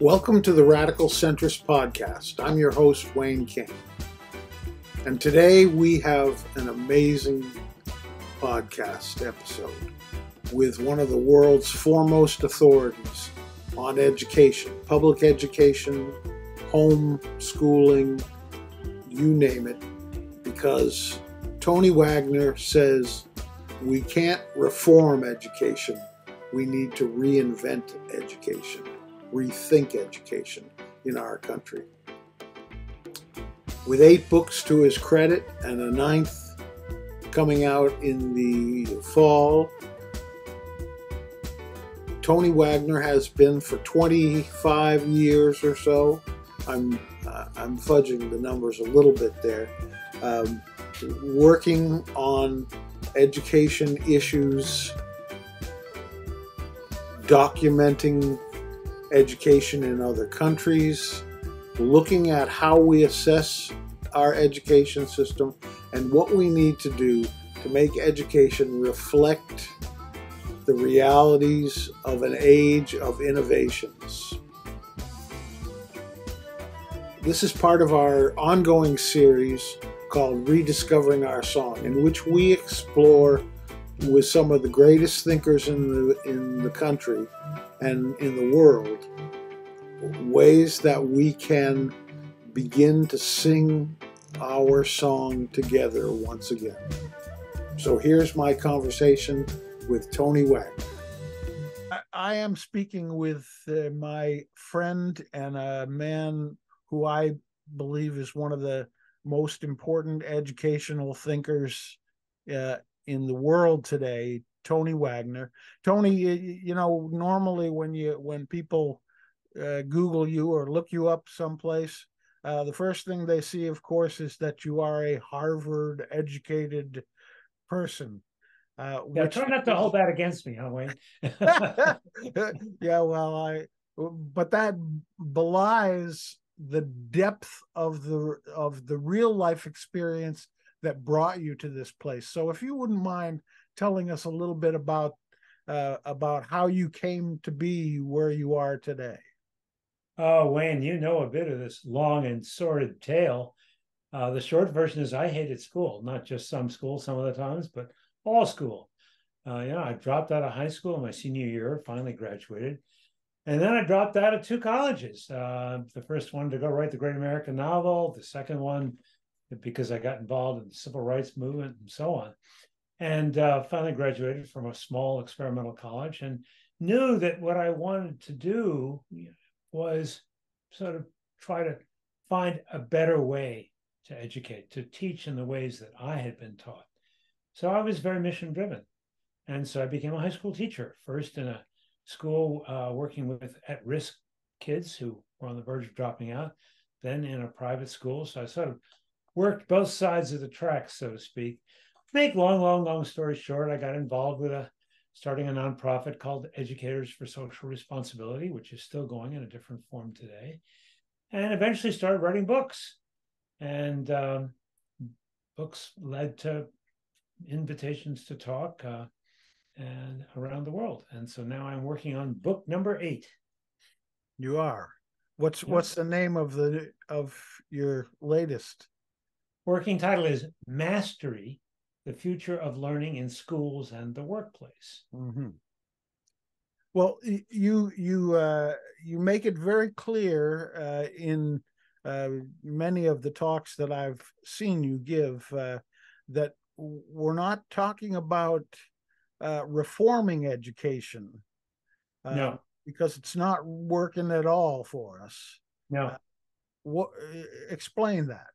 Welcome to the Radical Centrist Podcast. I'm your host, Wayne King. And today we have an amazing podcast episode with one of the world's foremost authorities on education, public education, home schooling, you name it, because Tony Wagner says we can't reform education, we need to reinvent education. Rethink education in our country. With 8 books to his credit and a 9th coming out in the fall, Tony Wagner has been for 25 years or so. I'm fudging the numbers a little bit there. Working on education issues, documenting education in other countries, looking at how we assess our education system and what we need to do to make education reflect the realities of an age of innovations. This is part of our ongoing series called Rediscovering Our Song, in which we explore with some of the greatest thinkers in the country and in the world, ways that we can begin to sing our song together once again. So here's my conversation with Tony Wagner. I am speaking with my friend and a man who I believe is one of the most important educational thinkers in the world today, Tony Wagner. Tony, you know, normally when people Google you or look you up someplace, the first thing they see, of course, is that you are a Harvard-educated person. Try not to hold that against me, huh, Wayne? Yeah, well, but that belies the depth of the real life experience that brought you to this place. So if you wouldn't mind telling us a little bit about how you came to be where you are today. Oh, Wayne, you know a bit of this long and sordid tale. The short version is I hated school, not just some school some of the times, but all school. I dropped out of high school in my senior year, finally graduated. And then I dropped out of 2 colleges. The first one to go write the Great American Novel, the second one because I got involved in the civil rights movement and so on. And finally graduated from a small experimental college and knew that what I wanted to do was sort of try to find a better way to educate, to teach in the ways that I had been taught. So I was very mission driven. And so I became a high school teacher, first in a school working with at-risk kids who were on the verge of dropping out, then in a private school. So I sort of worked both sides of the tracks, so to speak. Make long story short, I got involved with starting a nonprofit called Educators for Social Responsibility, which is still going in a different form today, and eventually started writing books. And books led to invitations to talk and around the world. And so now I'm working on book number 8. You are. What's the name of your latest? Working title is Mastery: The Future of Learning in Schools and the Workplace. Mm-hmm. Well, you make it very clear in many of the talks that I've seen you give that we're not talking about reforming education. No. Because it's not working at all for us. No. Explain that.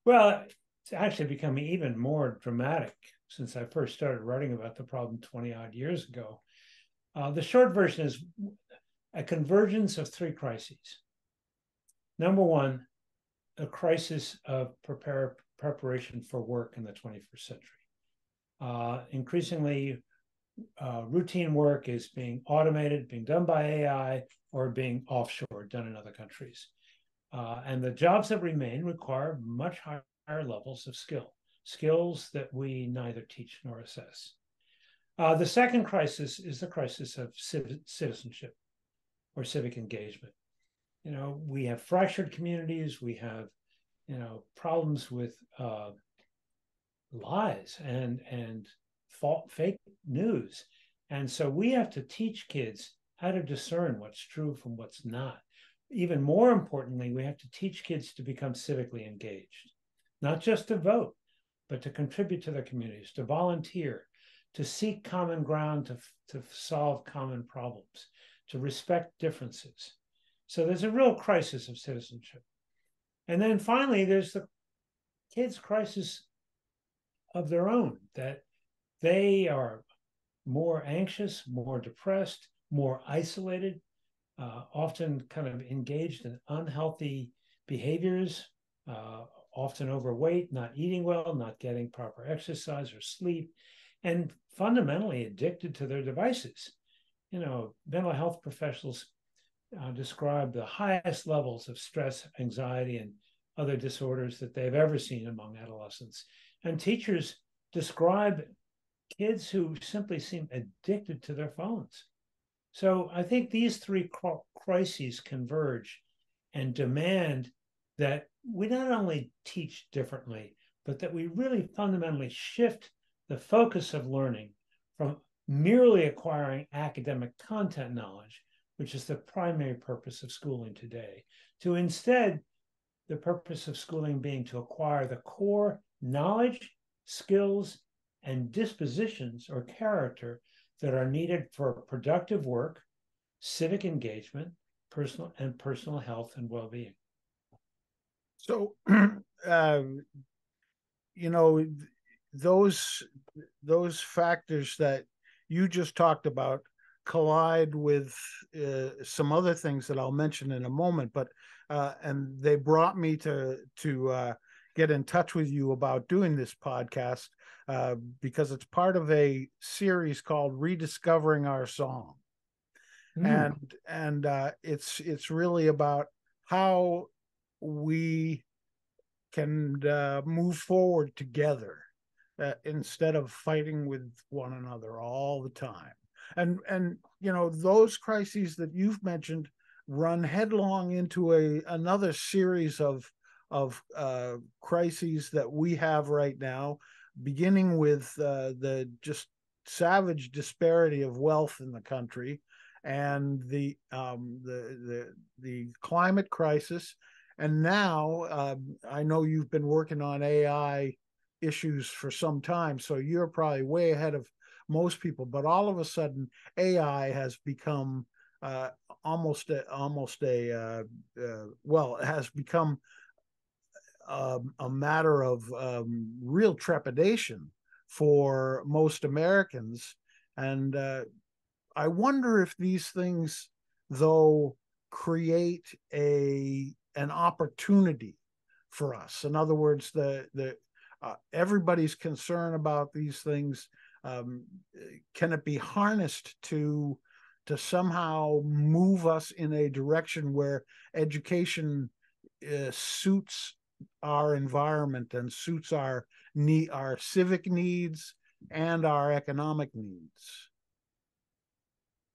Well, it's actually becoming even more dramatic since I first started writing about the problem 20 odd years ago. The short version is a convergence of 3 crises. Number 1, a crisis of preparation for work in the 21st century. Increasingly, routine work is being automated, being done by AI, or being offshore, done in other countries. And the jobs that remain require much higher levels of skills that we neither teach nor assess. The second crisis is the crisis of citizenship or civic engagement. we have fractured communities. We have, problems with lies and fake news. And so we have to teach kids how to discern what's true from what's not. Even more importantly, we have to teach kids to become civically engaged, not just to vote, but to contribute to their communities, to volunteer, to seek common ground, to solve common problems, to respect differences. So there's a real crisis of citizenship. And then finally, there's the kids' crisis of their own, that they are more anxious, more depressed, more isolated, often kind of engaged in unhealthy behaviors, often overweight, not eating well, not getting proper exercise or sleep, and fundamentally addicted to their devices. Mental health professionals describe the highest levels of stress, anxiety, and other disorders that they've ever seen among adolescents. And teachers describe kids who simply seem addicted to their phones. So I think these three crises converge and demand that we not only teach differently, but that we really fundamentally shift the focus of learning from merely acquiring academic content knowledge, which is the primary purpose of schooling today, to instead the purpose of schooling being to acquire the core knowledge, skills, and dispositions or character that are needed for productive work, civic engagement, personal health and well-being. So, those factors that you just talked about collide with some other things that I'll mention in a moment, but and they brought me to get in touch with you about doing this podcast because it's part of a series called Rediscovering Our Song. And it's really about how we can move forward together instead of fighting with one another all the time. And those crises that you've mentioned run headlong into another series of crises that we have right now, beginning with the just savage disparity of wealth in the country, and the climate crisis, and now I know you've been working on AI issues for some time, so you're probably way ahead of most people. But all of a sudden, AI has become it has become a matter of real trepidation for most Americans. And I wonder if these things, though, create an opportunity for us. In other words, everybody's concern about these things. Can it be harnessed to somehow move us in a direction where education suits our environment and suits our civic needs and our economic needs?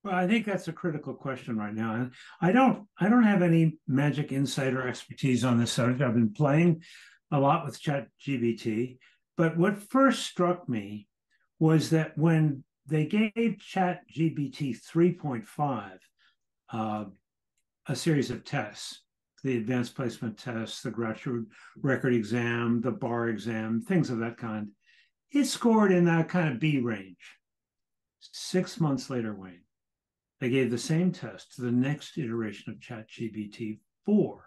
Well, I think that's a critical question right now. And I don't have any magic insight or expertise on this subject. I've been playing a lot with ChatGPT, but what first struck me was that when they gave ChatGPT 3.5 a series of tests, the advanced placement tests, the graduate record exam, the bar exam, things of that kind, it scored in that kind of B range. 6 months later, Wayne, they gave the same test to the next iteration of ChatGPT 4.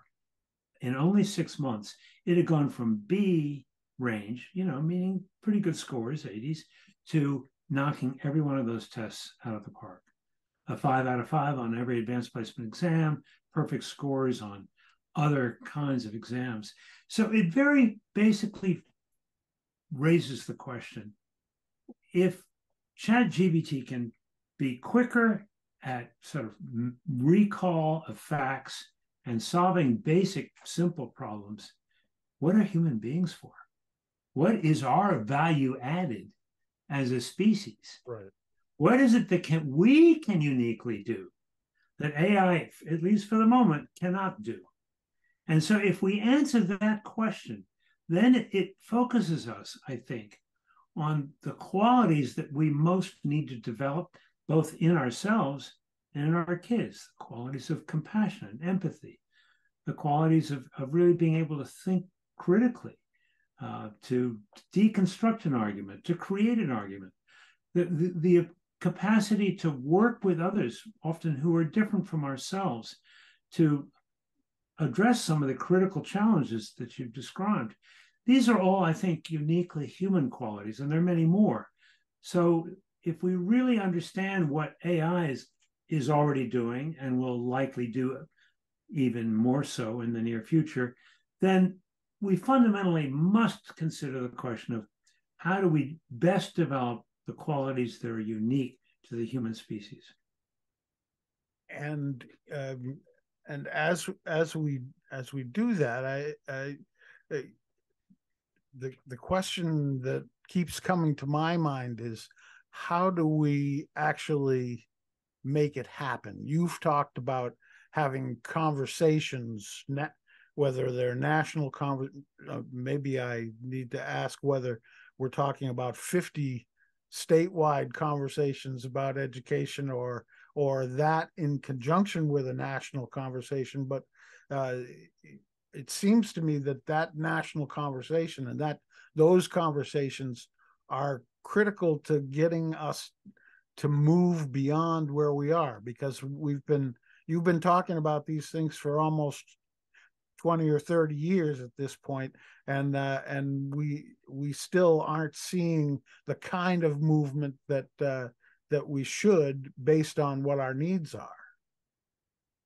In only 6 months, it had gone from B range, meaning pretty good scores, 80s, to knocking every one of those tests out of the park. A 5 out of 5 on every advanced placement exam, perfect scores on other kinds of exams. So it very basically raises the question, if ChatGPT can be quicker at sort of recall of facts and solving basic, simple problems, what are human beings for? What is our value added as a species? Right. What is it that we can uniquely do that AI, at least for the moment, cannot do. And so if we answer that question, then it focuses us, I think, on the qualities that we most need to develop, both in ourselves and in our kids, the qualities of compassion and empathy, the qualities of really being able to think critically, to deconstruct an argument, to create an argument, the capacity to work with others, often who are different from ourselves, to address some of the critical challenges that you've described. These are all, I think, uniquely human qualities, and there are many more. So if we really understand what AI is already doing and will likely do even more so in the near future, then we fundamentally must consider the question of how do we best develop the qualities that are unique to the human species. And as we do that, the question that keeps coming to my mind is, how do we actually make it happen? You've talked about having conversations, whether they're national maybe I need to ask whether we're talking about 50 statewide conversations about education, or that in conjunction with a national conversation. But it seems to me that national conversation and those conversations are critical to getting us to move beyond where we are, because you've been talking about these things for almost 20 or 30 years at this point, and we still aren't seeing the kind of movement that we should, based on what our needs are.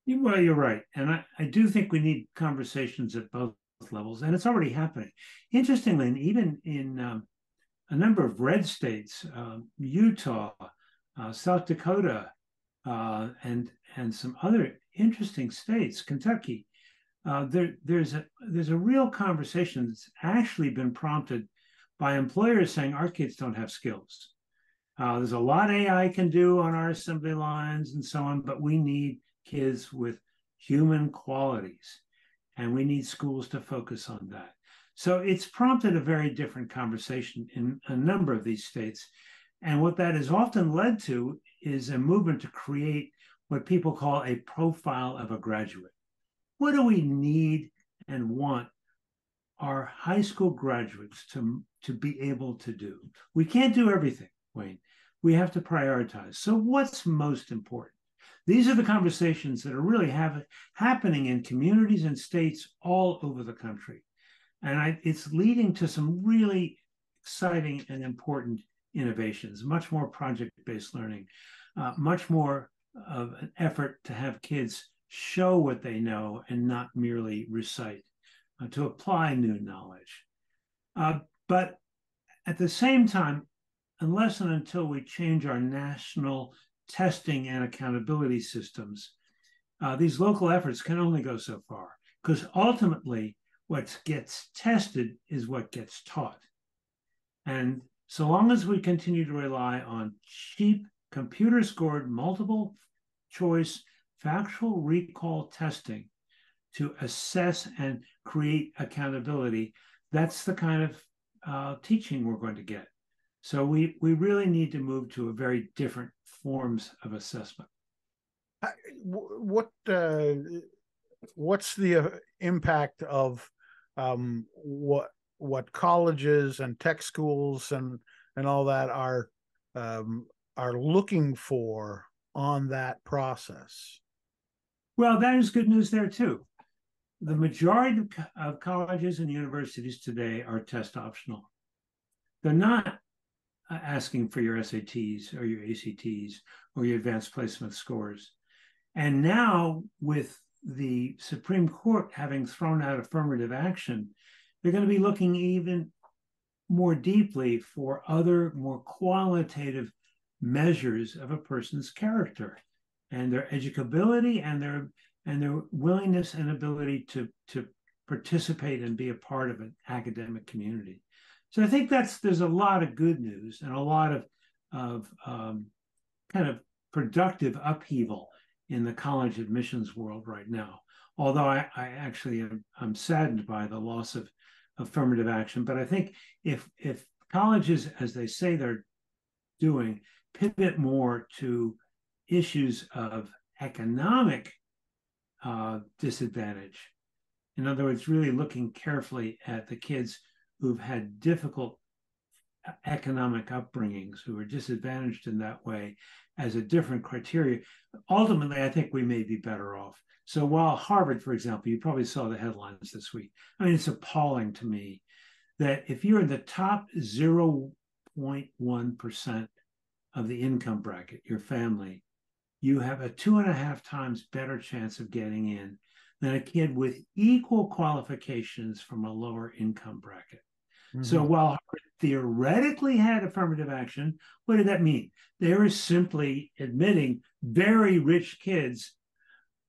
Well, you're right. And I do think we need conversations at both levels, and it's already happening. Interestingly, even in a number of red states, Utah, South Dakota, and some other interesting states, Kentucky, there's a real conversation that's actually been prompted by employers saying our kids don't have skills. There's a lot AI can do on our assembly lines and so on, but we need kids with human qualities, and we need schools to focus on that. So it's prompted a very different conversation in a number of these states. And what that has often led to is a movement to create what people call a profile of a graduate. What do we need and want our high school graduates to be able to do? We can't do everything, Wayne. We have to prioritize. So what's most important? These are the conversations that are really happening in communities and states all over the country. And it's leading to some really exciting and important innovations, much more project-based learning, much more of an effort to have kids show what they know and not merely recite, to apply new knowledge. But at the same time, unless and until we change our national testing and accountability systems, these local efforts can only go so far, because ultimately what gets tested is what gets taught. And so long as we continue to rely on cheap, computer-scored, multiple choice, factual recall testing to assess and create accountability, that's the kind of teaching we're going to get. So we really need to move to a very different forms of assessment. What's the impact of what colleges and tech schools and all that are looking for on that process? Well, that is good news there too. The majority of colleges and universities today are test optional. They're not asking for your SATs or your ACTs or your advanced placement scores. And now, with the Supreme Court having thrown out affirmative action, they're going to be looking even more deeply for other, more qualitative measures of a person's character and their educability and their willingness and ability to participate and be a part of an academic community. So I think there's a lot of good news and a lot of kind of productive upheaval in the college admissions world right now. Although I actually I'm saddened by the loss of affirmative action, but I think if colleges, as they say they're doing, pivot more to issues of economic disadvantage. In other words, really looking carefully at the kids who've had difficult economic upbringings, who are disadvantaged in that way, as a different criteria. Ultimately, I think we may be better off. So while Harvard, for example, you probably saw the headlines this week. I mean, it's appalling to me that if you're in the top 0.1% of the income bracket, your family, you have a 2.5 times better chance of getting in than a kid with equal qualifications from a lower income bracket. Mm-hmm. So while Harvard theoretically had affirmative action, what did that mean? They were simply admitting very rich kids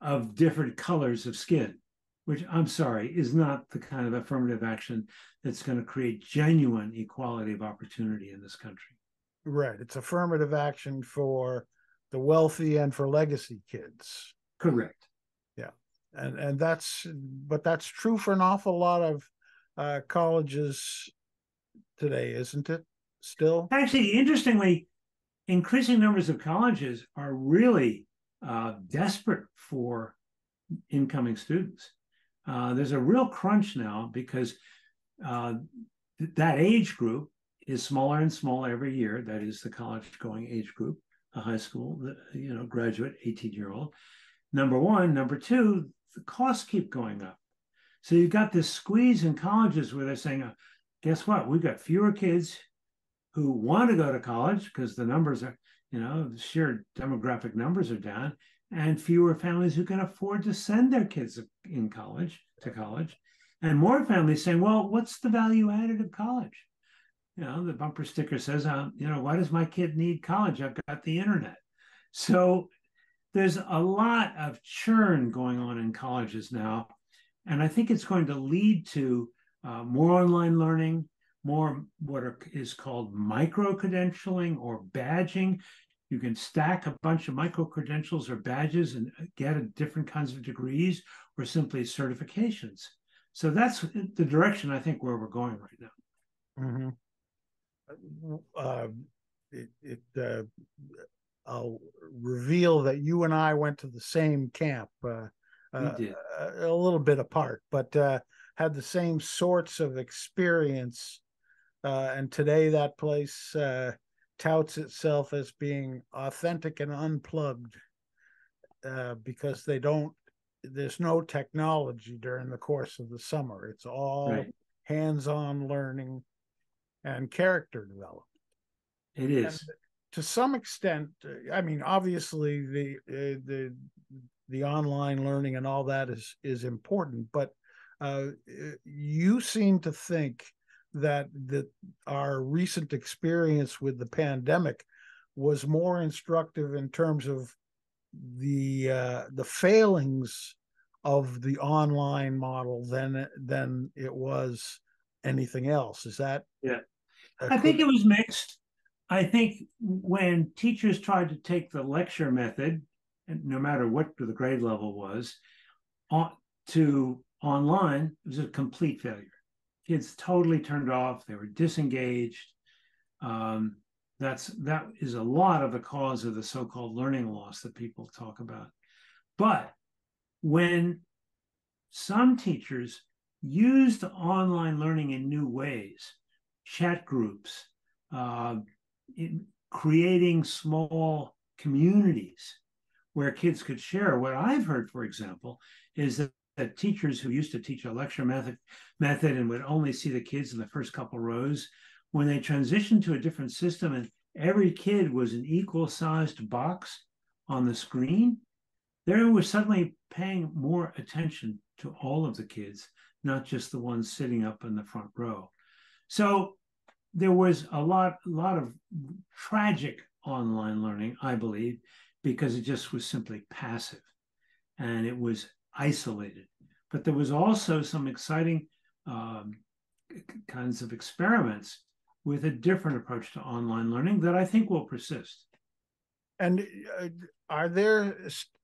of different colors of skin, which, I'm sorry, is not the kind of affirmative action that's going to create genuine equality of opportunity in this country. Right. It's affirmative action for the wealthy and for legacy kids. Correct. Yeah. And that's true for an awful lot of colleges today, isn't it? Still? Actually, interestingly, increasing numbers of colleges are really desperate for incoming students. There's a real crunch now because that age group is smaller and smaller every year. That is the college-going age group, the high school, graduate, 18-year-old. Number one. Number two, the costs keep going up. So you've got this squeeze in colleges where they're saying, guess what? We've got fewer kids who want to go to college because the numbers are, the sheer demographic numbers are down, and fewer families who can afford to send their kids to college, and more families saying, well, what's the value added of college? The bumper sticker says, why does my kid need college? I've got the internet. So there's a lot of churn going on in colleges now. And I think it's going to lead to more online learning, more what is called micro-credentialing or badging. You can stack a bunch of micro-credentials or badges and get different kinds of degrees or simply certifications. So that's the direction I think where we're going right now. Mm-hmm. I'll reveal that you and I went to the same camp, a little bit apart, but had the same sorts of experience. And today that place touts itself as being authentic and unplugged because there's no technology during the course of the summer. It's all hands-on learning and character development. It is. And to some extent, I mean, obviously the online learning and all that is important, but you seem to think that our recent experience with the pandemic was more instructive in terms of the failings of the online model than it was anything else. Is that? Yeah. I think it was mixed. I think when teachers tried to take the lecture method, no matter what the grade level was, to online, it was a complete failure. Kids totally turned off. They were disengaged. That is a lot of the cause of the so-called learning loss that people talk about. But when some teachers used online learning in new ways, chat groups, creating small communities where kids could share. What I've heard, for example, is that teachers who used to teach a lecture method and would only see the kids in the first couple rows, when they transitioned to a different system and every kid was an equal-sized box on the screen, they were suddenly paying more attention to all of the kids, not just the ones sitting up in the front row. So there was a lot of tragic online learning, I believe, because it just was simply passive and it was isolated. But there was also some exciting kinds of experiments with a different approach to online learning that I think will persist. And are there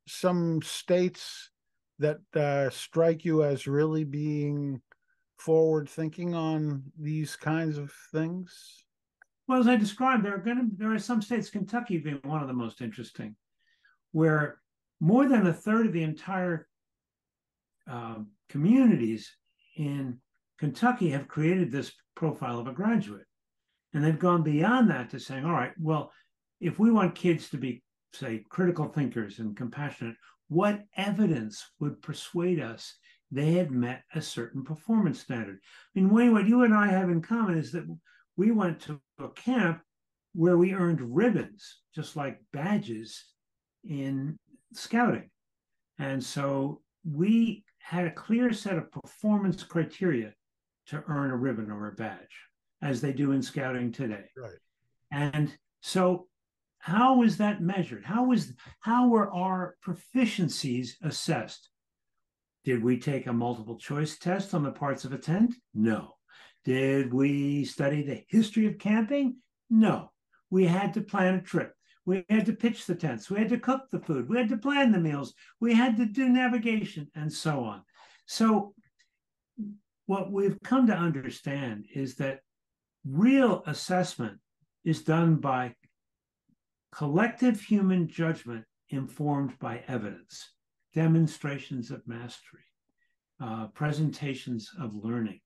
some states that strike you as really being forward thinking on these kinds of things? Well, as I described, there are some states, Kentucky being one of the most interesting, where more than a third of the entire communities in Kentucky have created this profile of a graduate. And they've gone beyond that to saying, all right, well, if we want kids to be, say, critical thinkers and compassionate, what evidence would persuade us they had met a certain performance standard? I mean, Wayne, what you and I have in common is that we went to a camp where we earned ribbons, just like badges in scouting. And so we had a clear set of performance criteria to earn a ribbon or a badge, as they do in scouting today. Right. And so how was that measured? How were our proficiencies assessed? Did we take a multiple choice test on the parts of a tent? No. Did we study the history of camping? No. We had to plan a trip. We had to pitch the tents. We had to cook the food. We had to plan the meals. We had to do navigation and so on. So what we've come to understand is that real assessment is done by collective human judgment informed by evidence, demonstrations of mastery, presentations of learning.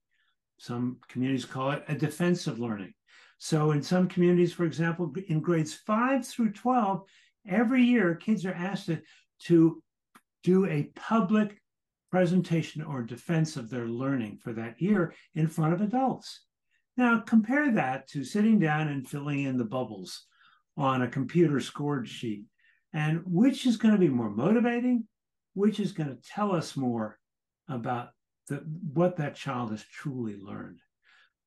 Some communities call it a defense of learning. So in some communities, for example, in grades 5 through 12, every year kids are asked to do a public presentation or defense of their learning for that year in front of adults. Now, compare that to sitting down and filling in the bubbles on a computer scored sheet. And which is going to be more motivating? Which is going to tell us more about what that child has truly learned?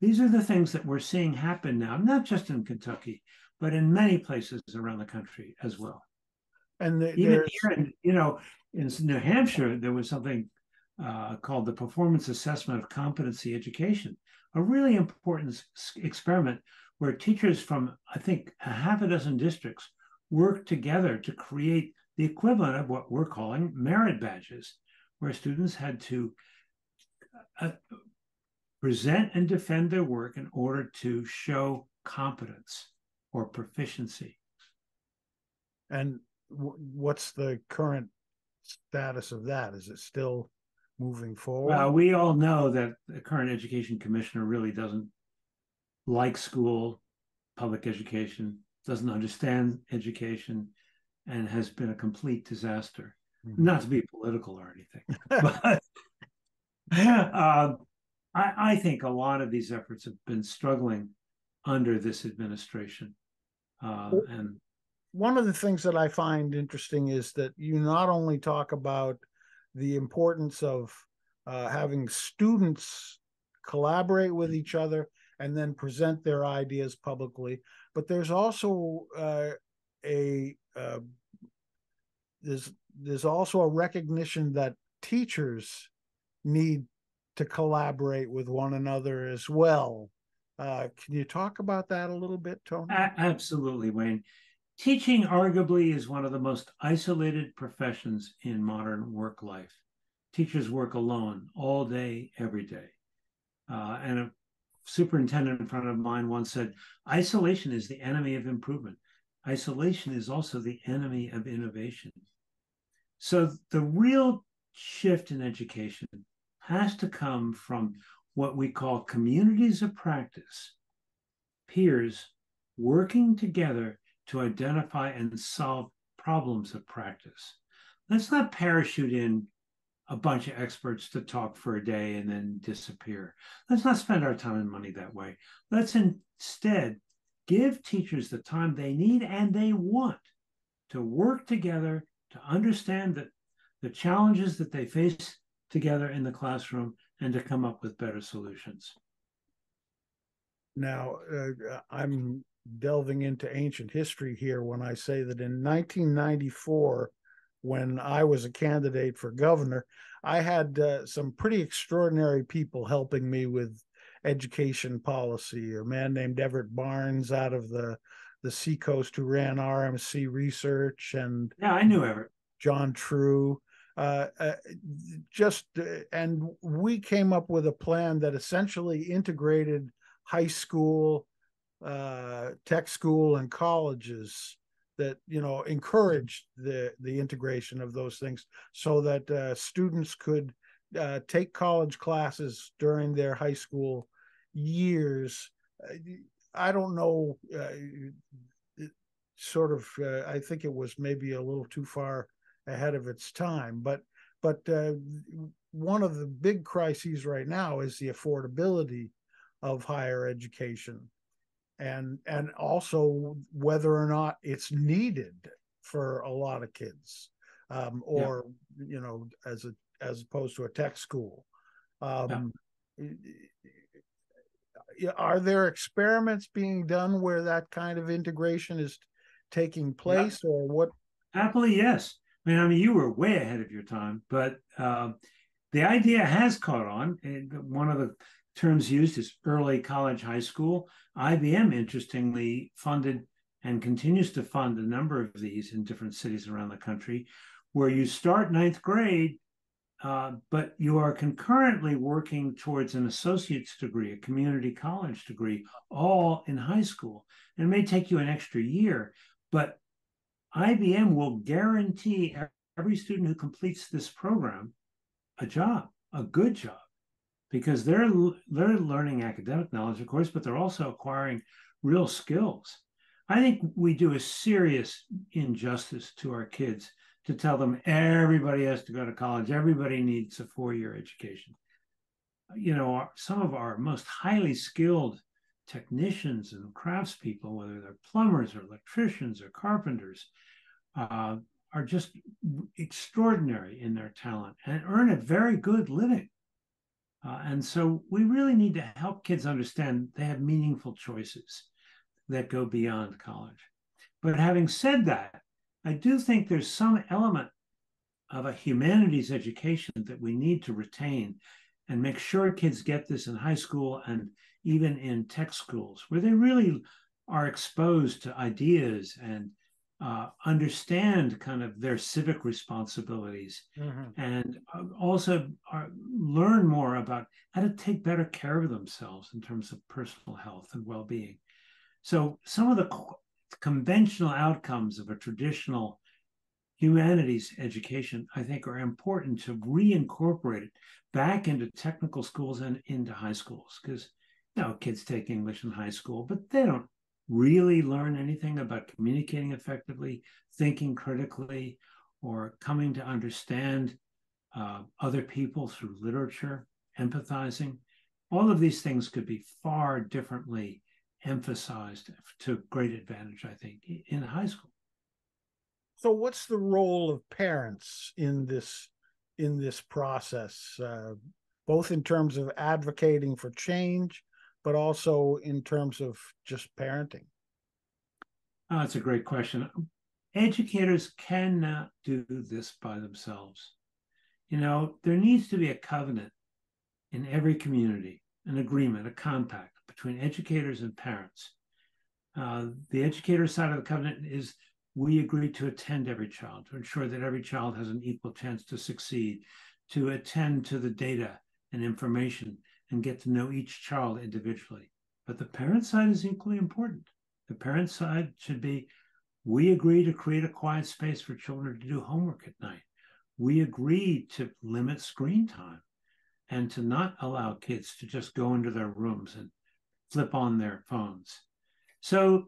These are the things that we're seeing happen now, not just in Kentucky, but in many places around the country as well. And even here, in New Hampshire, there was something called the Performance Assessment of Competency Education, a really important experiment where teachers from, I think, a half a dozen districts worked together to create the equivalent of what we're calling merit badges, where students had to present and defend their work in order to show competence or proficiency. And what's the current status of that? Is it still moving forward? Well, we all know that the current education commissioner really doesn't like school, public education, doesn't understand education, and has been a complete disaster. Mm-hmm. Not to be political or anything, but I think a lot of these efforts have been struggling under this administration. And one of the things that I find interesting is that you not only talk about the importance of having students collaborate with each other and then present their ideas publicly, but there's also there's also a recognition that teachers need to collaborate with one another as well. Can you talk about that a little bit, Tony? Absolutely, Wayne. Teaching arguably is one of the most isolated professions in modern work life. Teachers work alone all day, every day. And a superintendent in front of mine once said, isolation is the enemy of improvement. Isolation is also the enemy of innovation. So the real shift in education has to come from what we call communities of practice, peers working together to identify and solve problems of practice. Let's not parachute in a bunch of experts to talk for a day and then disappear. Let's not spend our time and money that way. Let's instead give teachers the time they need and they want to work together to understand that the challenges that they face together in the classroom and to come up with better solutions. Now, I'm delving into ancient history here when I say that in 1994, when I was a candidate for governor, I had some pretty extraordinary people helping me with education policy. A man named Everett Barnes out of the Seacoast who ran RMC research. And yeah, I knew Everett. John True. Uh, uh, and we came up with a plan that essentially integrated high school, tech school, and colleges that encouraged the integration of those things, so that students could take college classes during their high school years. I don't know. I think it was maybe a little too far ahead of its time, but one of the big crises right now is the affordability of higher education, and also whether or not it's needed for a lot of kids, or as opposed to a tech school. Are there experiments being done where that kind of integration is taking place, or what? Happily, yes. I mean, you were way ahead of your time, but the idea has caught on. And one of the terms used is early college, high school. IBM, interestingly, funded and continues to fund a number of these in different cities around the country, where you start ninth grade, but you are concurrently working towards an associate's degree, a community college degree, all in high school. And it may take you an extra year, but IBM will guarantee every student who completes this program a job, a good job, because they're learning academic knowledge, of course, but they're also acquiring real skills. I think we do a serious injustice to our kids to tell them everybody has to go to college, everybody needs a 4-year education. Some of our most highly skilled technicians and craftspeople, whether they're plumbers or electricians or carpenters, are just extraordinary in their talent and earn a very good living. And so we really need to help kids understand they have meaningful choices that go beyond college. But having said that, I do think there's some element of a humanities education that we need to retain and make sure kids get this in high school and even in tech schools, where they really are exposed to ideas and understand kind of their civic responsibilities, and also learn more about how to take better care of themselves in terms of personal health and well-being. So some of the conventional outcomes of a traditional humanities education, I think, are important to reincorporate it back into technical schools and into high schools, because kids take English in high school, but they don't really learn anything about communicating effectively, thinking critically, or coming to understand other people through literature, empathizing. All of these things could be far differently emphasized to great advantage, I think, in high school. So what's the role of parents in this process, both in terms of advocating for change, but also in terms of just parenting? Oh, that's a great question. Educators cannot do this by themselves. There needs to be a covenant in every community, an agreement, a compact between educators and parents. The educator side of the covenant is we agree to attend every child, to ensure that every child has an equal chance to succeed, to attend to the data and information and get to know each child individually. But the parent side is equally important. The parent side should be, we agree to create a quiet space for children to do homework at night. We agree to limit screen time and to not allow kids to just go into their rooms and flip on their phones. So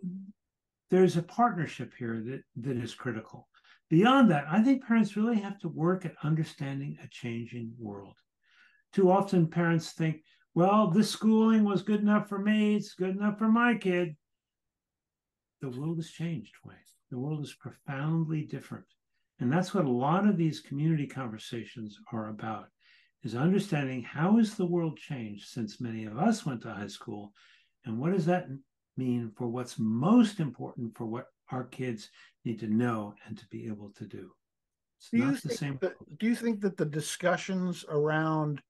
there's a partnership here that is critical. Beyond that, I think parents really have to work at understanding a changing world. Too often parents think, well, this schooling was good enough for me, it's good enough for my kid. The world has changed, Wayne. The world is profoundly different. And that's what a lot of these community conversations are about, is understanding how has the world changed since many of us went to high school, and what does that mean for what's most important for what our kids need to know and to be able to do. It's not the same. Do you think that the discussions around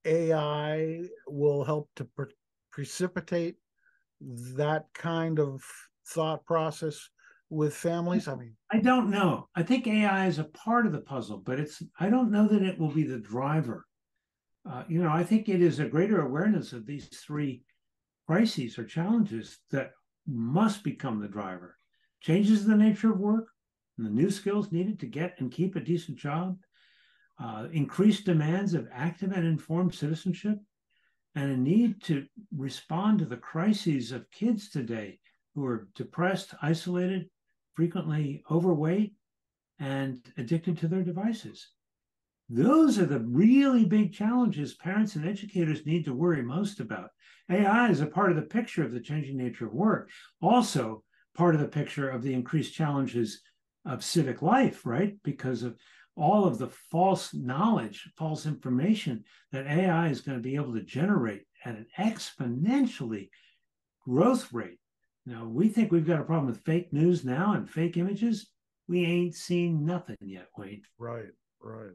AI will help to precipitate that kind of thought process with families? I mean, I don't know. I think AI is a part of the puzzle, but I don't know that it will be the driver. I think it is a greater awareness of these three crises or challenges that must become the driver. Changes in the nature of work, and the new skills needed to get and keep a decent job, increased demands of active and informed citizenship, and a need to respond to the crises of kids today who are depressed, isolated, frequently overweight, and addicted to their devices. Those are the really big challenges parents and educators need to worry most about. AI is a part of the picture of the changing nature of work, also part of the picture of the increased challenges of civic life, right? Because of all of the false knowledge, false information that AI is going to be able to generate at an exponentially growth rate. Now, we think we've got a problem with fake news now and fake images. We ain't seen nothing yet, Wayne. right, right.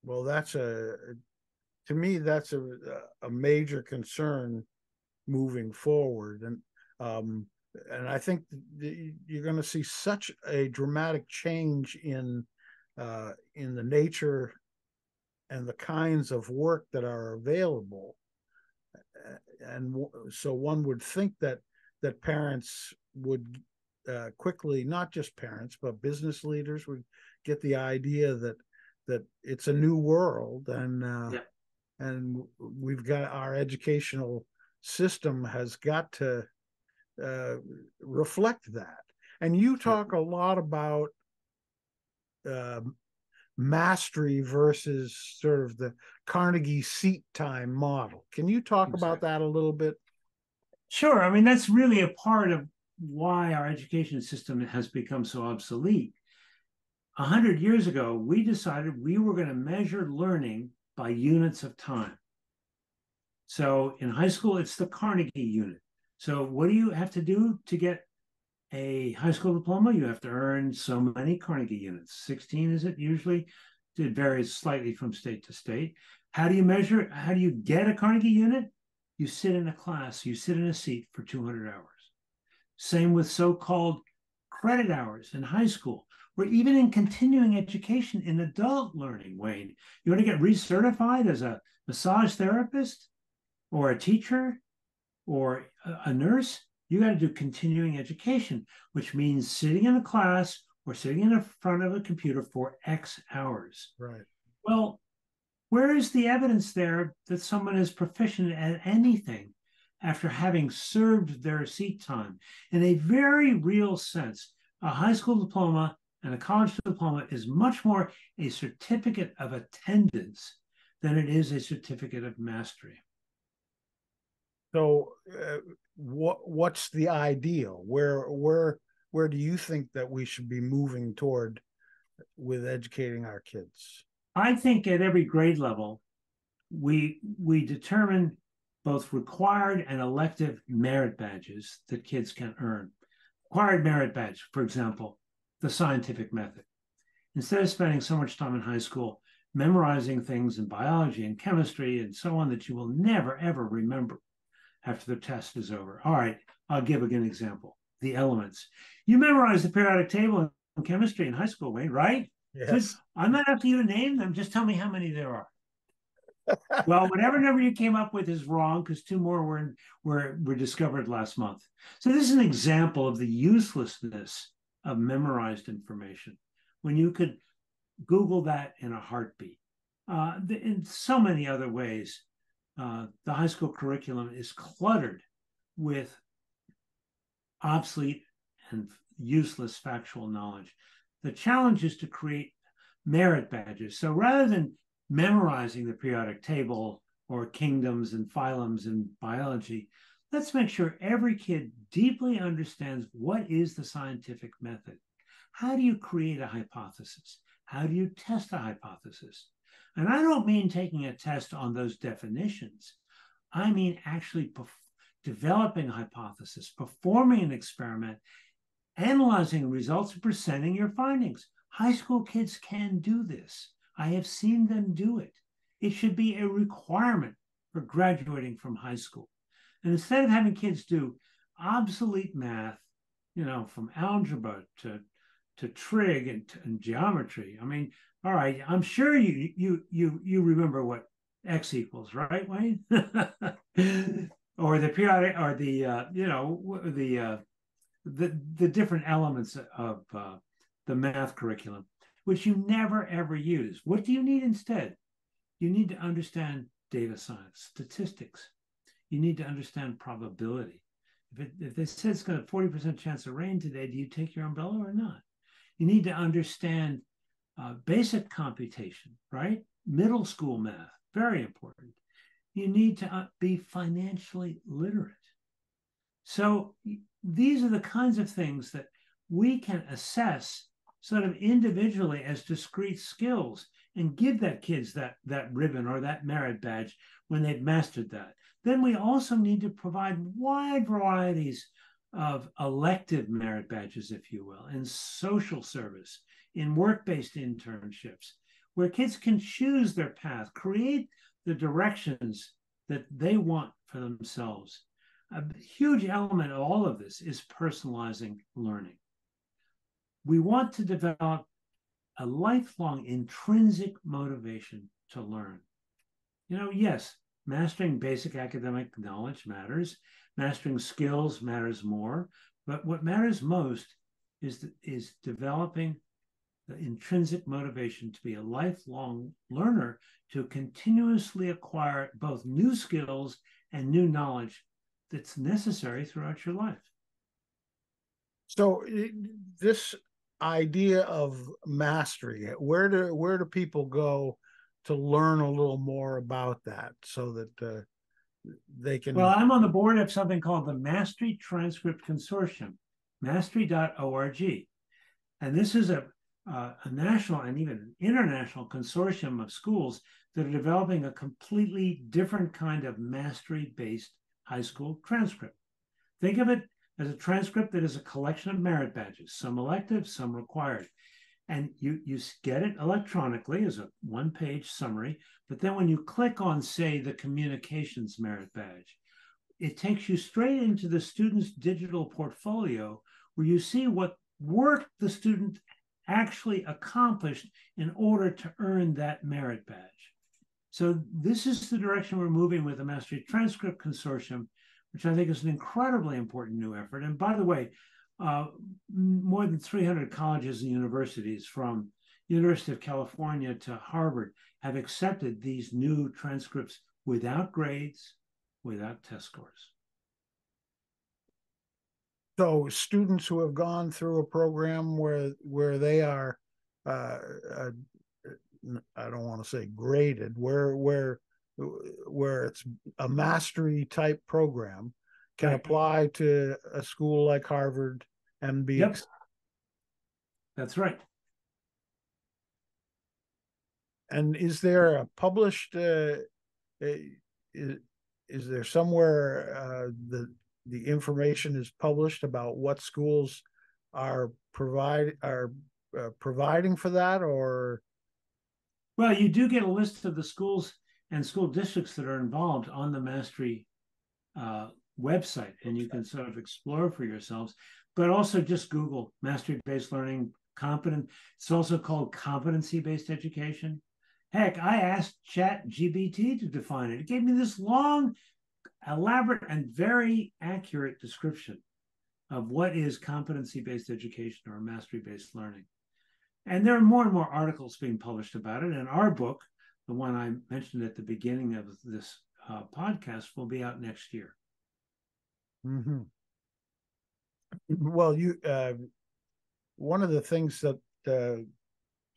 Well, to me, that's a major concern moving forward. And I think you're going to see such a dramatic change in the nature and the kinds of work that are available. And so one would think that parents would quickly, not just parents, but business leaders would get the idea that it's a new world, and we've got our educational system has got to reflect that. And you talk a lot about mastery versus sort of the Carnegie seat time model. Can you talk about that a little bit? Sure. I mean, that's really a part of why our education system has become so obsolete. 100 years ago, we decided we were going to measure learning by units of time. So in high school, it's the Carnegie unit. So what do you have to do to get a high school diploma? You have to earn so many Carnegie units. 16 is it usually? It varies slightly from state to state. How do you measure? How do you get a Carnegie unit? You sit in a class, you sit in a seat for 200 hours. Same with so-called credit hours in high school, or even in continuing education in adult learning, Wayne. You want to get recertified as a massage therapist or a teacher or a nurse? You got to do continuing education, which means sitting in a class or sitting in front of a computer for X hours. Right. Well, where is the evidence there that someone is proficient at anything after having served their seat time? In a very real sense, a high school diploma and a college diploma is much more a certificate of attendance than it is a certificate of mastery. So, what's the ideal? Where do you think that we should be moving toward with educating our kids? I think at every grade level, we determine both required and elective merit badges that kids can earn. Required merit badge, for example, the scientific method. Instead of spending so much time in high school memorizing things in biology and chemistry and so on that you will never, ever remember after the test is over. All right, I'll give an example. The elements. You memorize the periodic table in chemistry in high school, Wayne, right? Yes. I'm not asking you to name them. Just tell me how many there are. Well, whatever number you came up with is wrong because 2 more were discovered last month. So this is an example of the uselessness of memorized information when you could Google that in a heartbeat. In so many other ways, the high school curriculum is cluttered with obsolete and useless factual knowledge. The challenge is to create merit badges. So rather than memorizing the periodic table or kingdoms and phylums in biology, let's make sure every kid deeply understands what is the scientific method. How do you create a hypothesis? How do you test a hypothesis? And I don't mean taking a test on those definitions. I mean actually developing a hypothesis, performing an experiment, analyzing results, and presenting your findings. High school kids can do this. I have seen them do it. It should be a requirement for graduating from high school. And instead of having kids do obsolete math, from algebra to trig and geometry. I mean, all right, I'm sure you remember what x equals, right, Wayne? Or the periodic, or the different elements of the math curriculum, which you never ever use. What do you need instead? You need to understand data science, statistics. You need to understand probability. If they said it's got a 40% chance of rain today, do you take your umbrella or not? You need to understand basic computation, right? Middle school math, very important. You need to be financially literate. So these are the kinds of things that we can assess sort of individually as discrete skills and give that kids that ribbon or that merit badge when they've mastered that. Then we also need to provide wide varieties of elective merit badges, if you will, in social service, in work-based internships, where kids can choose their path, create the directions that they want for themselves. A huge element of all of this is personalizing learning. We want to develop a lifelong intrinsic motivation to learn. Yes, mastering basic academic knowledge matters. Mastering skills matters more. But what matters most is developing the intrinsic motivation to be a lifelong learner, to continuously acquire both new skills and new knowledge that's necessary throughout your life. So this idea of mastery, where do people go to learn a little more about that so that they can? Well, I'm on the board of something called the Mastery Transcript Consortium, mastery.org. And this is a national and even international consortium of schools that are developing a completely different kind of mastery-based high school transcript. Think of it as a transcript that is a collection of merit badges, some elective, some required. And you get it electronically as a one-page summary, but then when you click on, say, the communications merit badge, it takes you straight into the student's digital portfolio where you see what work the student actually accomplished in order to earn that merit badge. So this is the direction we're moving with the Mastery Transcript Consortium, which I think is an incredibly important new effort. And by the way, more than 300 colleges and universities, from University of California to Harvard, have accepted these new transcripts without grades, without test scores. So students who have gone through a program where they are, I don't want to say graded, where it's a mastery type program, can apply to a school like Harvard and be. Yep. That's right. And is there a published? Is there somewhere the information is published about what schools are providing for that, or? Well, you do get a list of the schools and school districts that are involved on the Mastery website, and you can sort of explore for yourselves. But also just Google mastery-based learning, competent. It's also called competency-based education. Heck, I asked ChatGPT to define it. It gave me this long, elaborate, and very accurate description of what is competency-based education or mastery-based learning. And there are more and more articles being published about it. And our book, the one I mentioned at the beginning of this podcast, will be out next year. Mm-hmm. Well, one of the things that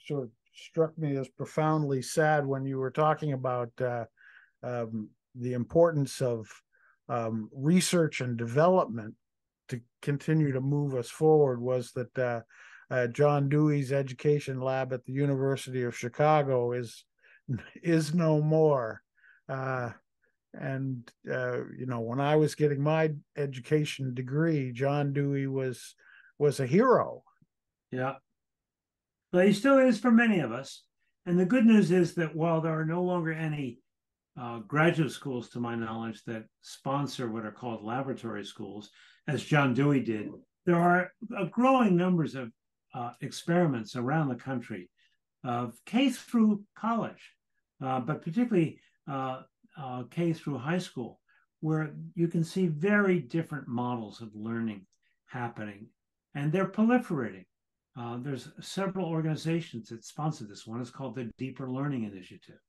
sort of struck me as profoundly sad when you were talking about the importance of research and development to continue to move us forward was that John Dewey's education lab at the University of Chicago is no more. And when I was getting my education degree, John Dewey was a hero. Yeah. But he still is for many of us. And the good news is that while there are no longer any graduate schools, to my knowledge, that sponsor what are called laboratory schools, as John Dewey did There are growing numbers of experiments around the country of K through college, but particularly K through high school, where you can see very different models of learning happening, and they're proliferating. There's several organizations that sponsor this. One is called the Deeper Learning Initiative,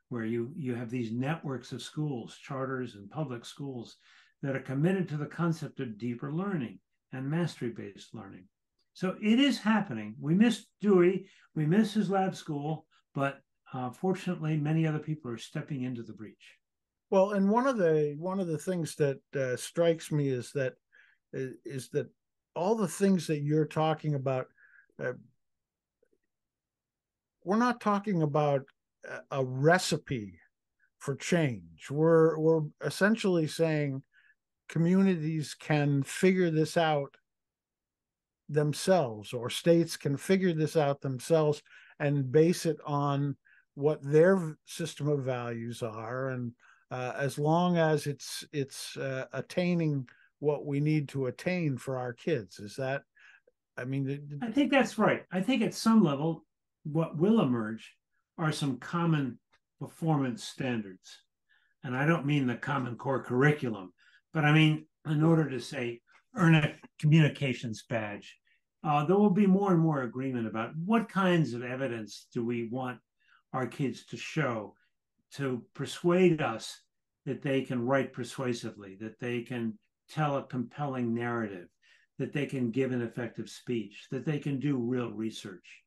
where you have these networks of schools, charters and public schools that are committed to the concept of deeper learning and mastery-based learning. So it is happening. We miss Dewey, we miss his lab school, but fortunately, many other people are stepping into the breach. Well, and one of the things that strikes me is that all the things that you're talking about, we're not talking about a recipe for change. We're essentially saying communities can figure this out themselves, or states can figure this out themselves and base it on what their system of values are, and as long as it's attaining what we need to attain for our kids. Is that, I mean, I think that's right. I think at some level, what will emerge are some common performance standards. And I don't mean the Common Core curriculum, but I mean, in order to say, earn a communications badge, there will be more and more agreement about what kinds of evidence do we want our kids to show to persuade us that they can write persuasively, that they can tell a compelling narrative, that they can give an effective speech, that they can do real research.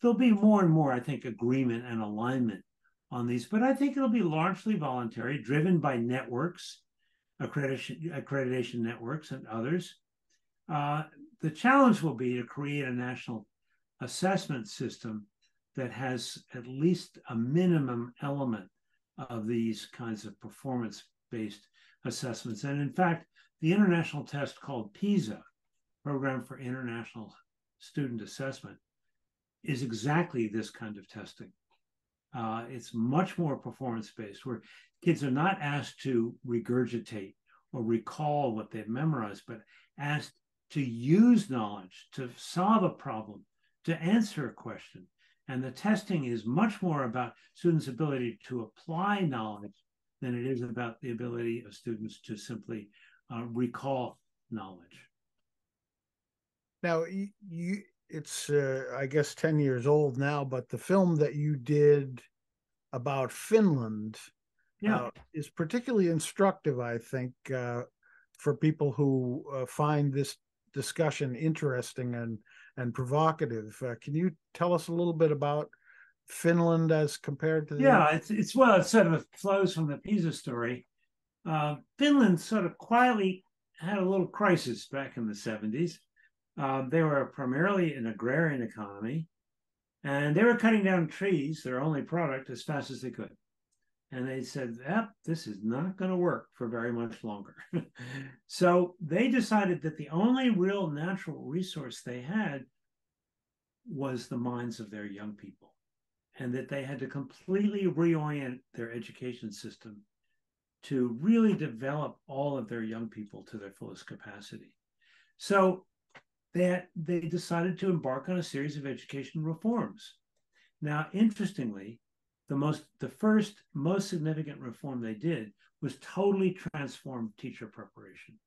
There'll be more and more, I think, agreement and alignment on these, but I think it'll be largely voluntary, driven by networks, accreditation networks and others. The challenge will be to create a national assessment system that has at least a minimum element of these kinds of performance-based assessments. And in fact, the international test called PISA, Program for International Student Assessment, is exactly this kind of testing. It's much more performance-based, where kids are not asked to regurgitate or recall what they've memorized, but asked to use knowledge, to solve a problem, to answer a question. And the testing is much more about students' ability to apply knowledge than it is about the ability of students to simply recall knowledge. Now, it's, I guess, 10 years old now, but the film that you did about Finland is particularly instructive, I think, for people who find this discussion interesting and provocative. Can you tell us a little bit about Finland as compared to the... It's well, it sort of flows from the PISA story. Finland sort of quietly had a little crisis back in the 70s. They were primarily an agrarian economy, and they were cutting down trees, their only product, as fast as they could. And they said, this is not going to work for very much longer. So they decided that the only real natural resource they had was the minds of their young people, and that they had to completely reorient their education system to really develop all of their young people to their fullest capacity. So they decided to embark on a series of education reforms. Now, interestingly, the first most significant reform they did was totally transform teacher preparation.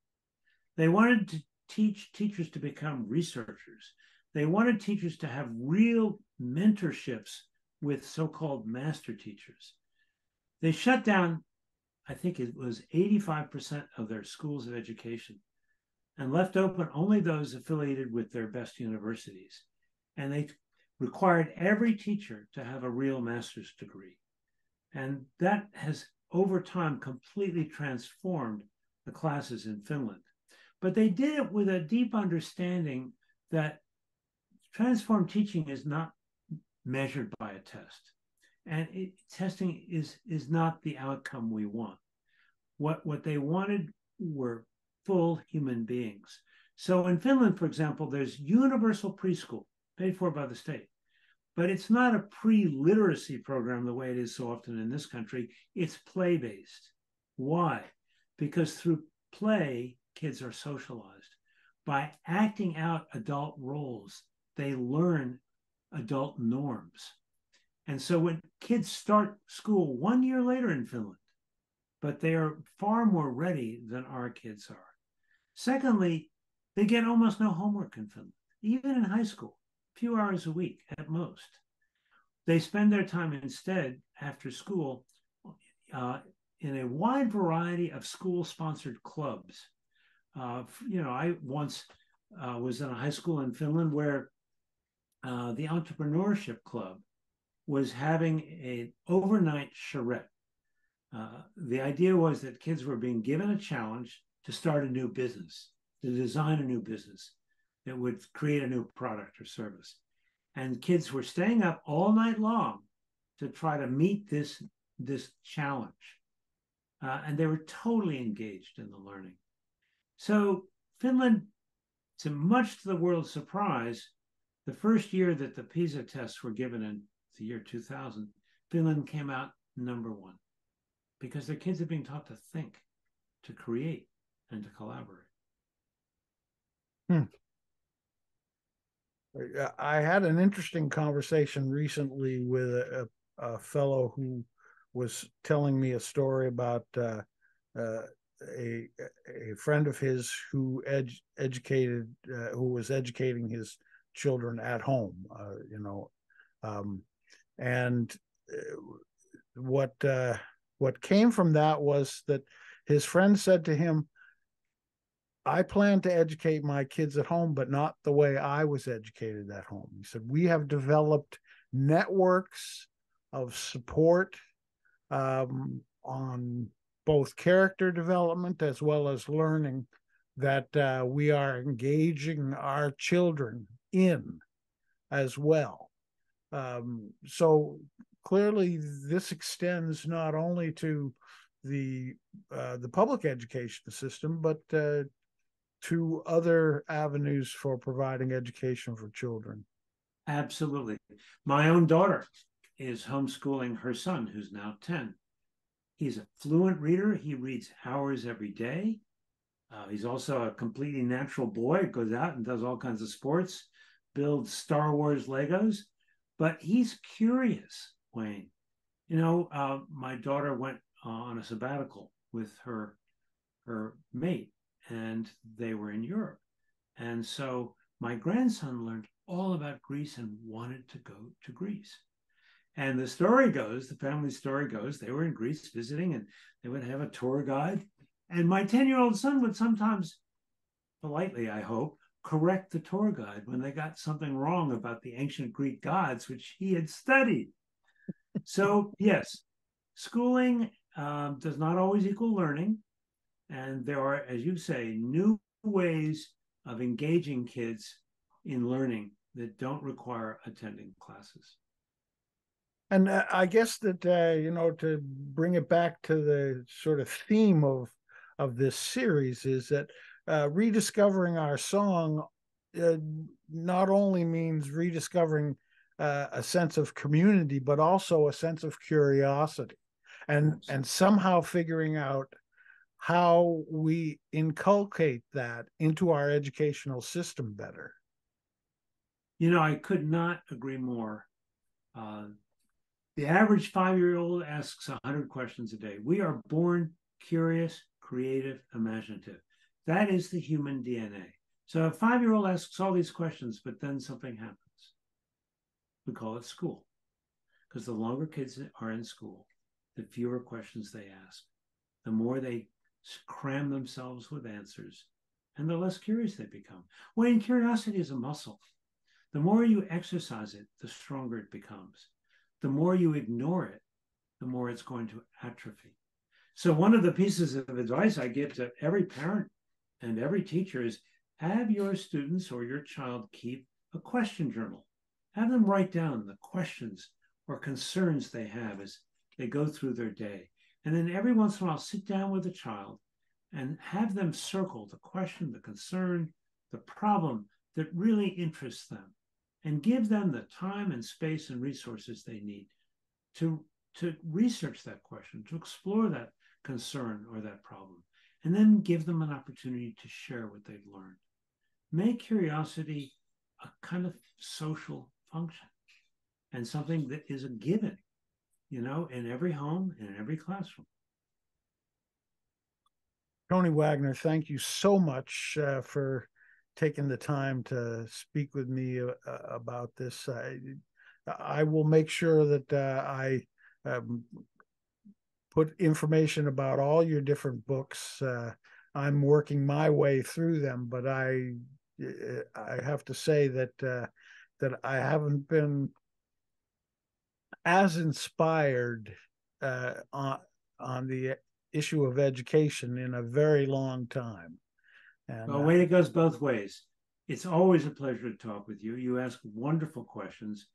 They wanted to teach teachers to become researchers. They wanted teachers to have real mentorships with so-called master teachers. They shut down, I think it was 85% of their schools of education, and left open only those affiliated with their best universities. And they required every teacher to have a real master's degree. And that has, over time, completely transformed the classes in Finland. But they did it with a deep understanding that transformed teaching is not measured by a test. And testing is not the outcome we want. What they wanted were full human beings. So in Finland, for example, there's universal preschool, paid for by the state. But it's not a pre-literacy program the way it is so often in this country. It's play-based. Why? Because through play, kids are socialized. by acting out adult roles, they learn adult norms. And so when kids start school 1 year later in Finland, but they are far more ready than our kids are. Secondly, they get almost no homework in Finland, even in high school, a few hours a week at most. They spend their time instead after school in a wide variety of school-sponsored clubs. I once was in a high school in Finland where the entrepreneurship club was having an overnight charrette. The idea was that kids were being given a challenge to start a new business, to design a new business that would create a new product or service. And kids were staying up all night long to try to meet this challenge. And they were totally engaged in the learning. So Finland, much to the world's surprise, the first year that the PISA tests were given in the year 2000, Finland came out number one because their kids are being taught to think, to create, and to collaborate. I had an interesting conversation recently with a fellow who was telling me a story about a friend of his who was educating his children at home, and what came from that was that his friend said to him, I plan to educate my kids at home, but not the way I was educated at home. He said, we have developed networks of support on both character development as well as learning that we are engaging our children in as well. So clearly this extends not only to the public education system, but to other avenues for providing education for children. Absolutely. My own daughter is homeschooling her son, who's now 10. He's a fluent reader. He reads hours every day. He's also a completely natural boy, goes out and does all kinds of sports, builds Star Wars Legos, but he's curious, Wayne. My daughter went on a sabbatical with her mate, and they were in Europe. And so my grandson learned all about Greece and wanted to go to Greece. And the family story goes, they were in Greece visiting, and they would have a tour guide. And my 10-year-old son would sometimes, politely, I hope, correct the tour guide when they got something wrong about the ancient Greek gods, which he had studied. So, yes, schooling does not always equal learning. And there are, as you say, new ways of engaging kids in learning that don't require attending classes. And I guess that, to bring it back to the sort of theme of this series is that rediscovering our song not only means rediscovering a sense of community, but also a sense of curiosity and somehow figuring out how we inculcate that into our educational system better. I could not agree more. The average 5-year-old asks 100 questions a day. We are born curious, creative, imaginative. That is the human DNA. So a 5-year-old asks all these questions, but then something happens. We call it school. Because the longer kids are in school, the fewer questions they ask. The more they cram themselves with answers, and the less curious they become. When curiosity is a muscle, the more you exercise it, the stronger it becomes. The more you ignore it, the more it's going to atrophy. So one of the pieces of advice I give to every parent and every teacher is have your students or your child keep a question journal. Have them write down the questions or concerns they have as they go through their day. And then every once in a while, sit down with a child and have them circle the question, the concern, the problem that really interests them, and give them the time and space and resources they need to research that question, to explore that concern or that problem, and then give them an opportunity to share what they've learned. make curiosity a kind of social function and something that is a given, in every home and in every classroom. Tony Wagner, thank you so much for taking the time to speak with me about this. I will make sure that I put information about all your different books. I'm working my way through them, but I have to say that I haven't been as inspired on the issue of education in a very long time. And well, Wayne, it goes both ways. It's always a pleasure to talk with you. You ask wonderful questions,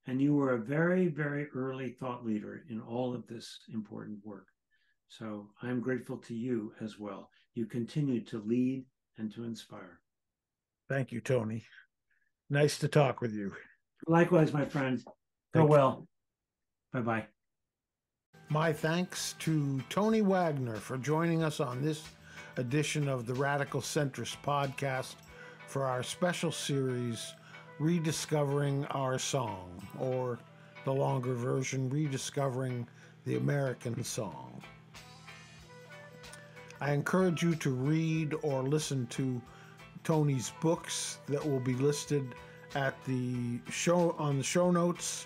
and you were a very, very early thought leader in all of this important work. So I'm grateful to you as well. You continue to lead and to inspire. Thank you, Tony. Nice to talk with you. Likewise, my friend. Go well. Bye-bye. My thanks to Tony Wagner for joining us on this edition of the Radical Centrist Podcast for our special series, Rediscovering Our Song, or the longer version, Rediscovering the American Song. I encourage you to read or listen to Tony's books that will be listed at the show notes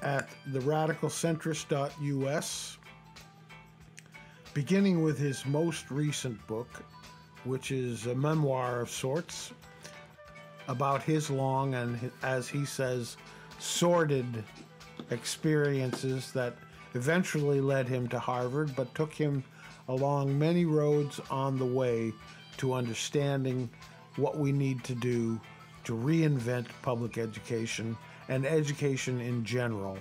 at theradicalcentrist.us, beginning with his most recent book, which is a memoir of sorts about his long and, as he says, sordid experiences that eventually led him to Harvard, but took him along many roads on the way to understanding what we need to do to reinvent public education and education in general,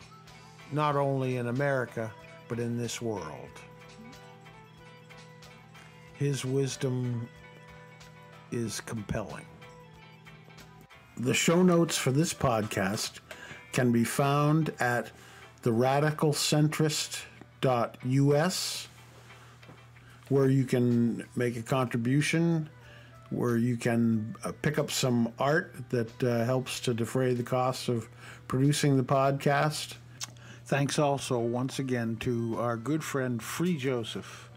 not only in America, but in this world. His wisdom is compelling. The show notes for this podcast can be found at theradicalcentrist.us, where you can make a contribution, where you can pick up some art that helps to defray the costs of producing the podcast. Thanks also once again to our good friend Free Joseph,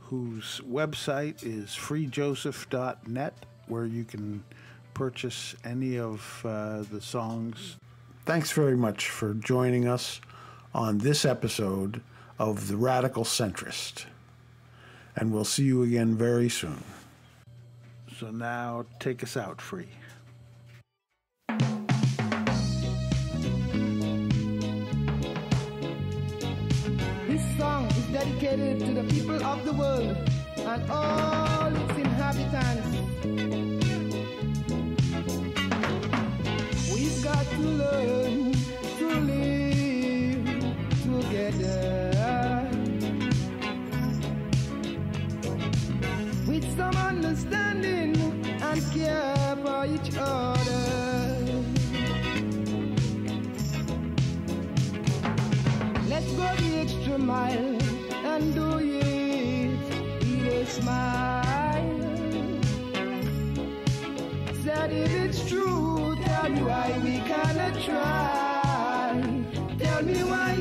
whose website is freejoseph.net, where you can purchase any of the songs. Thanks very much for joining us on this episode of The Radical Centrist. And we'll see you again very soon. So now, take us out, Free. This song is dedicated to the people of the world and all its inhabitants. We've got to learn to live together with some understanding and care for each other. Let's go the extra mile and do it with a smile. Said if it's true, tell me why we cannot try. Tell me why